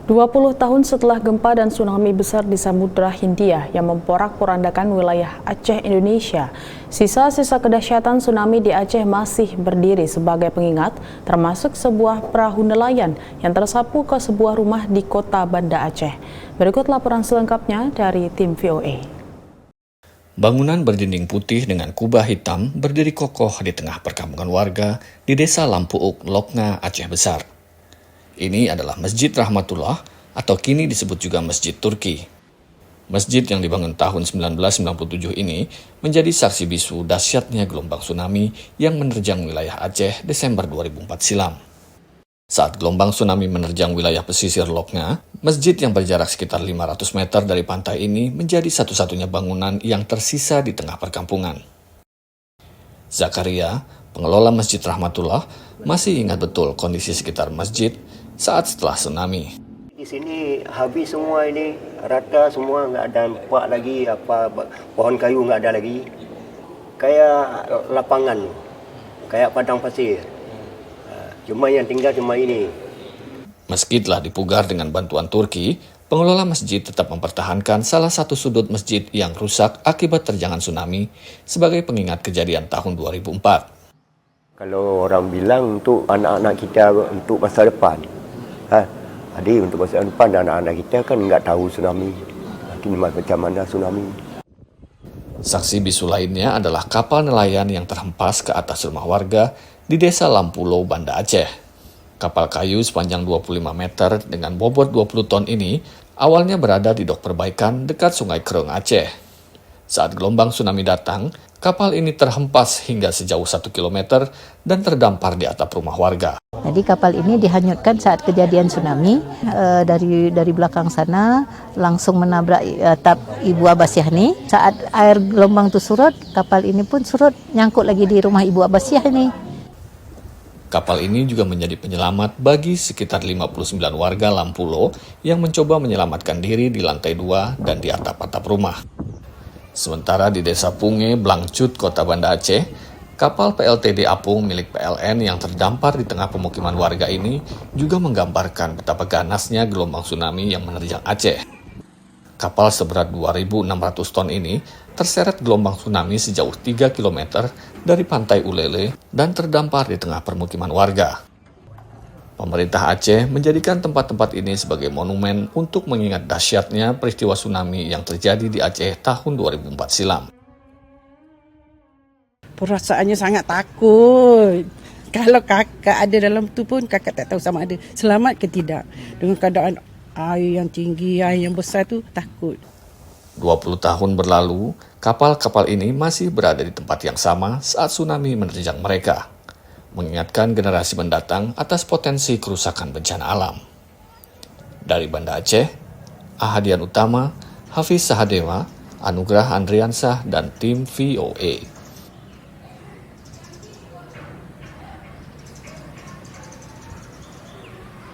20 tahun setelah gempa dan tsunami besar di Samudra Hindia yang memporak-porandakan wilayah Aceh, Indonesia, sisa-sisa kedahsyatan tsunami di Aceh masih berdiri sebagai pengingat, termasuk sebuah perahu nelayan yang tersapu ke sebuah rumah di kota Banda Aceh. Berikut laporan selengkapnya dari tim VOA. Bangunan berdinding putih dengan kubah hitam berdiri kokoh di tengah perkampungan warga di Desa Lampuuk, Lokna, Aceh Besar. Ini adalah Masjid Rahmatullah atau kini disebut juga Masjid Turki. Masjid yang dibangun tahun 1997 ini menjadi saksi bisu dahsyatnya gelombang tsunami yang menerjang wilayah Aceh Desember 2004 silam. Saat gelombang tsunami menerjang wilayah pesisir Lokna, masjid yang berjarak sekitar 500 meter dari pantai ini menjadi satu-satunya bangunan yang tersisa di tengah perkampungan. Zakaria, pengelola Masjid Rahmatullah, masih ingat betul kondisi sekitar masjid saat setelah tsunami. Di sini habis semua ini, rata semua, nggak ada nampak lagi pohon kayu, nggak ada lagi. Kayak lapangan, kayak padang pasir. Cuma yang tinggal cuma ini. Meski telah dipugar dengan bantuan Turki, pengelola masjid tetap mempertahankan salah satu sudut masjid yang rusak akibat terjangan tsunami sebagai pengingat kejadian tahun 2004. Kalau orang bilang untuk anak-anak kita untuk masa depan, Adik, untuk masa depan anak-anak kita kan nggak tahu tsunami. Nanti macam mana tsunami. Saksi bisu lainnya adalah kapal nelayan yang terhempas ke atas rumah warga di Desa Lampulo, Banda Aceh. Kapal kayu sepanjang 25 meter dengan bobot 20 ton ini awalnya berada di dok perbaikan dekat Sungai Kereng, Aceh. Saat gelombang tsunami datang, kapal ini terhempas hingga sejauh 1 km dan terdampar di atap rumah warga. Jadi kapal ini dihanyutkan saat kejadian tsunami. Dari belakang sana langsung menabrak atap Ibu Abasyah ini. Saat air gelombang itu surut, kapal ini pun surut, nyangkut lagi di rumah Ibu Abasyah ini. Kapal ini juga menjadi penyelamat bagi sekitar 59 warga Lampulo yang mencoba menyelamatkan diri di lantai 2 dan di atap-atap rumah. Sementara di Desa Punge, Blangcut, Kota Banda Aceh, kapal PLTD Apung milik PLN yang terdampar di tengah pemukiman warga ini juga menggambarkan betapa ganasnya gelombang tsunami yang menerjang Aceh. Kapal seberat 2.600 ton ini terseret gelombang tsunami sejauh 3 km dari pantai Ulele dan terdampar di tengah permukiman warga. Pemerintah Aceh menjadikan tempat-tempat ini sebagai monumen untuk mengingat dahsyatnya peristiwa tsunami yang terjadi di Aceh tahun 2004 silam. Perasaannya sangat takut. Kalau kakak ada dalam tu pun kakak tak tahu sama ada selamat ke tidak. Dengan keadaan air yang tinggi, air yang besar tu takut. 20 tahun berlalu, kapal-kapal ini masih berada di tempat yang sama saat tsunami menerjang mereka, mengingatkan generasi mendatang atas potensi kerusakan bencana alam. Dari Banda Aceh, Ahadian Utama, Hafiz Sahadewa, Anugrah Andriansah, dan tim VOA.